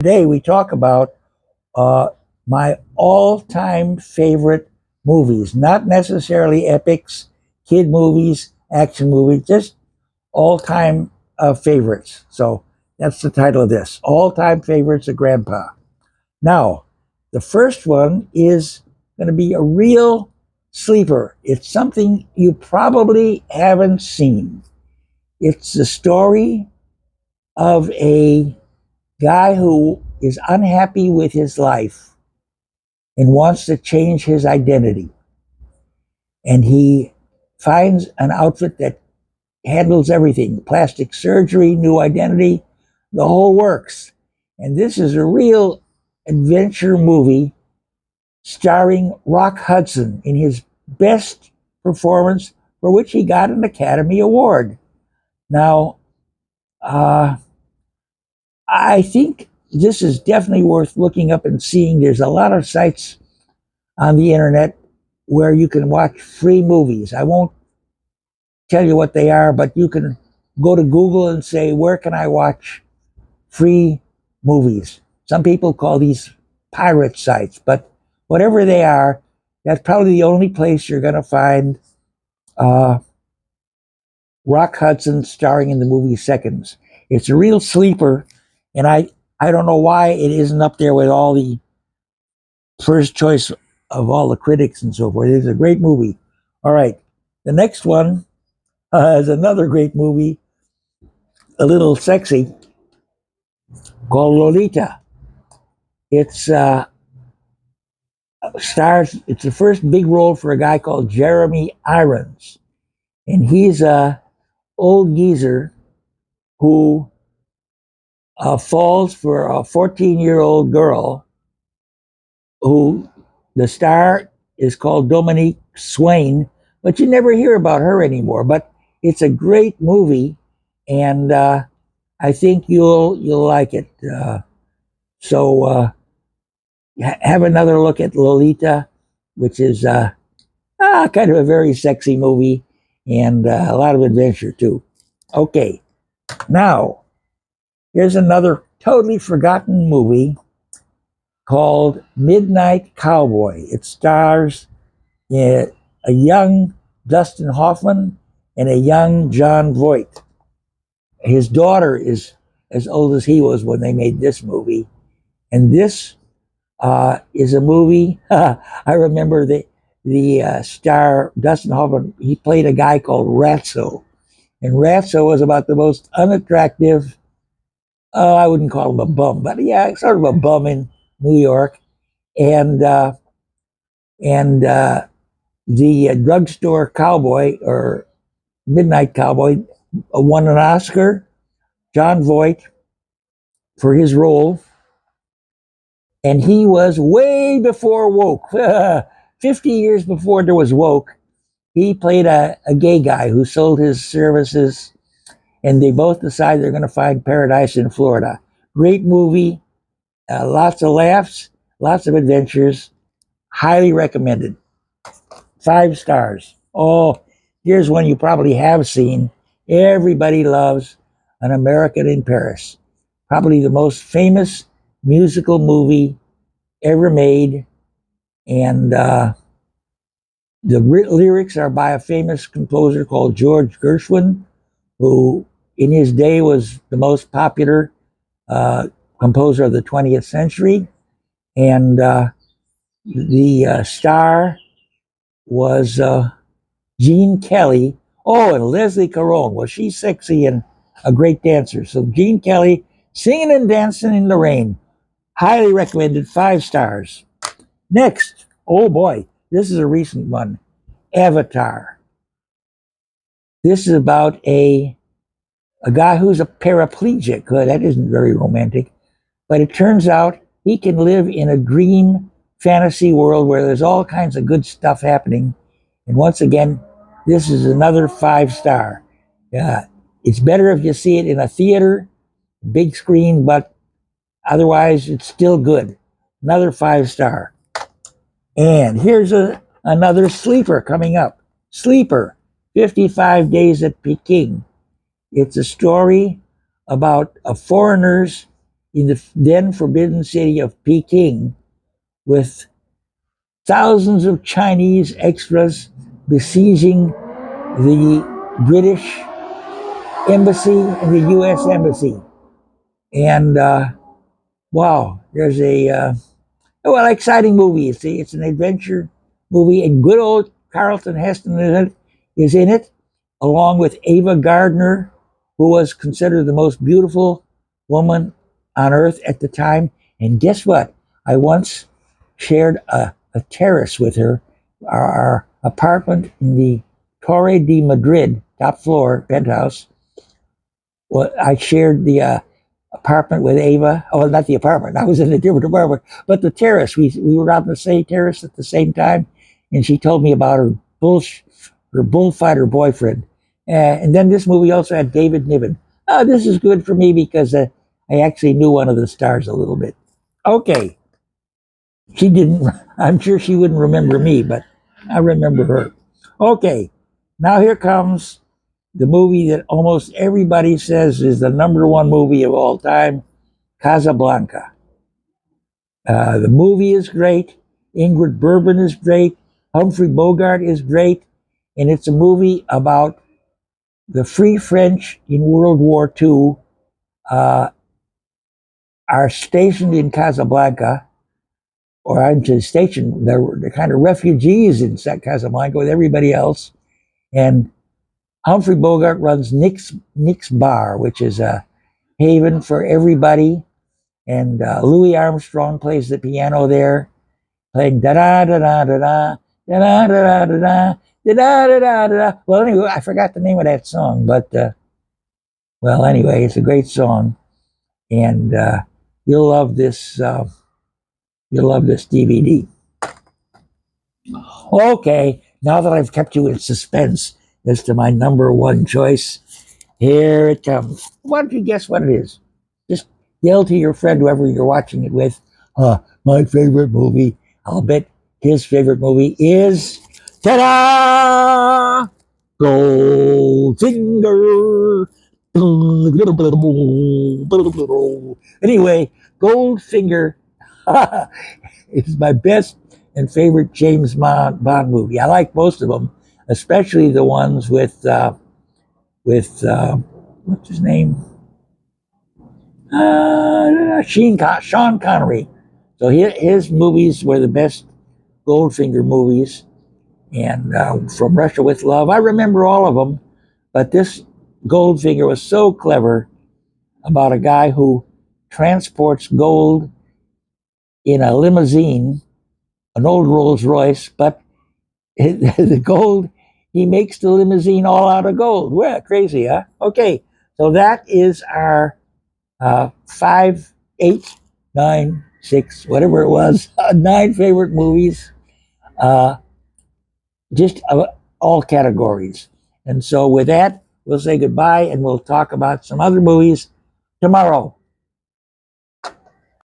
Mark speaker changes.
Speaker 1: Today we talk about uh, my all-time favorite movies, not necessarily epics, kid movies, action movies, just all-time favorites. So that's the title of this, All-Time Favorites of Grandpa. Now, the first one is going to be a real sleeper. It's something you probably haven't seen. It's the story of a guy who is unhappy with his life and wants to change his identity. And he finds an outfit that handles everything: plastic surgery, new identity, the whole works. And this is a real adventure movie starring Rock Hudson in his best performance, for which he got an Academy Award. Now, uh, I think this is definitely worth looking up and seeing. There's a lot of sites on the internet where you can watch free movies. I won't tell you what they are, but you can go to Google and say, where can I watch free movies? Some people call these pirate sites, but whatever they are, that's probably the only place you're going to find uh, Rock Hudson starring in the movie Seconds. It's a real sleeper, and I don't know why it isn't up there with all the first choice of all the critics and so forth. It's a great movie. All right, the next one is another great movie, a little sexy, called Lolita. It's stars. It's the first big role for a guy called Jeremy Irons, and he's a old geezer who falls for a 14-year-old girl who the star is called Dominique Swain, but you never hear about her anymore. But it's a great movie, and I think you'll like it. So have another look at Lolita, which is kind of a very sexy movie and a lot of adventure too. Okay, now here's another totally forgotten movie called Midnight Cowboy. It stars a young Dustin Hoffman and a young Jon Voight. His daughter is as old as he was when they made this movie. And this is a movie. I remember the star Dustin Hoffman. He played a guy called Ratso, and Ratso was about the most unattractive. Oh, I wouldn't call him a bum, but yeah, sort of a bum in New York. And the drugstore cowboy or midnight cowboy won an Oscar. Jon Voight for his role, and he was way before woke. 50 years before there was woke, he played a gay guy who sold his services, and they both decide they're going to find paradise in Florida. Great movie, lots of laughs, lots of adventures. Highly recommended. 5 stars. Oh, here's one you probably have seen. Everybody loves An American in Paris. Probably the most famous musical movie ever made. And the lyrics are by a famous composer called George Gershwin, who in his day was the most popular uh, composer of the 20th century. And the star was Gene Kelly. Oh, and Leslie Caron. Well, she's sexy and a great dancer. So Gene Kelly singing and dancing in the rain. Highly recommended. 5 stars. Next, oh boy, this is a recent one. Avatar. This is about a guy who's a paraplegic. Well, that isn't very romantic, but it turns out he can live in a dream fantasy world where there's all kinds of good stuff happening. And once again, this is another 5 star. Uh, it's better if you see it in a theater, big screen, but otherwise it's still good. Another 5 star. And here's another sleeper coming up. Sleeper, 55 Days at Peking. It's a story about foreigners in the then forbidden city of Peking with thousands of Chinese extras besieging the British embassy and the U.S. embassy. And wow, there's a well, exciting movie. It's an adventure movie, and good old Charlton Heston is in it, along with Ava Gardner, who was considered the most beautiful woman on earth at the time. And guess what? I once shared a terrace with her, our apartment in the Torre de Madrid, top floor, penthouse. Well, I shared the apartment with Ava. Oh, not the apartment. I was in a different apartment, but the terrace. We were on the same terrace at the same time, and she told me about her bullfighter boyfriend. And then this movie also had David Niven. Oh, this is good for me because I actually knew one of the stars a little bit. Okay, she didn't. I'm sure she wouldn't remember me, but I remember her. Okay, now here comes the movie that almost everybody says is the number one movie of all time, Casablanca. The movie is great. Ingrid Bergman is great. Humphrey Bogart is great. And it's a movie about the Free French in World War II uh, are stationed in Casablanca, or aren't stationed, they're kind of refugees in Casablanca with everybody else. And Humphrey Bogart runs Nick's Bar, which is a haven for everybody. And Louis Armstrong plays the piano there, playing da da da da da da da da da da da da da da da. Well, anyway, I forgot the name of that song, but well, anyway, it's a great song, and you'll love this. You'll love this DVD. Okay, now that I've kept you in suspense as to my number one choice, here it comes. Why don't you guess what it is? Just yell to your friend, whoever you're watching it with, my favorite movie. I'll bet his favorite movie is ta-da! Goldfinger. Anyway, Goldfinger is my best and favorite James Bond movie. I like most of them, especially the ones with what's his name? Sean Connery. So his movies were the best Goldfinger movies, and From Russia with Love. I remember all of them, but this Goldfinger was so clever about a guy who transports gold in a limousine, an old Rolls Royce, but the gold, he makes the limousine all out of gold. Well, crazy, huh? Okay, so that is our 5, 8, 9, 6, whatever it was, 9 favorite movies, uh, just all categories. And so with that, we'll say goodbye and we'll talk about some other movies tomorrow.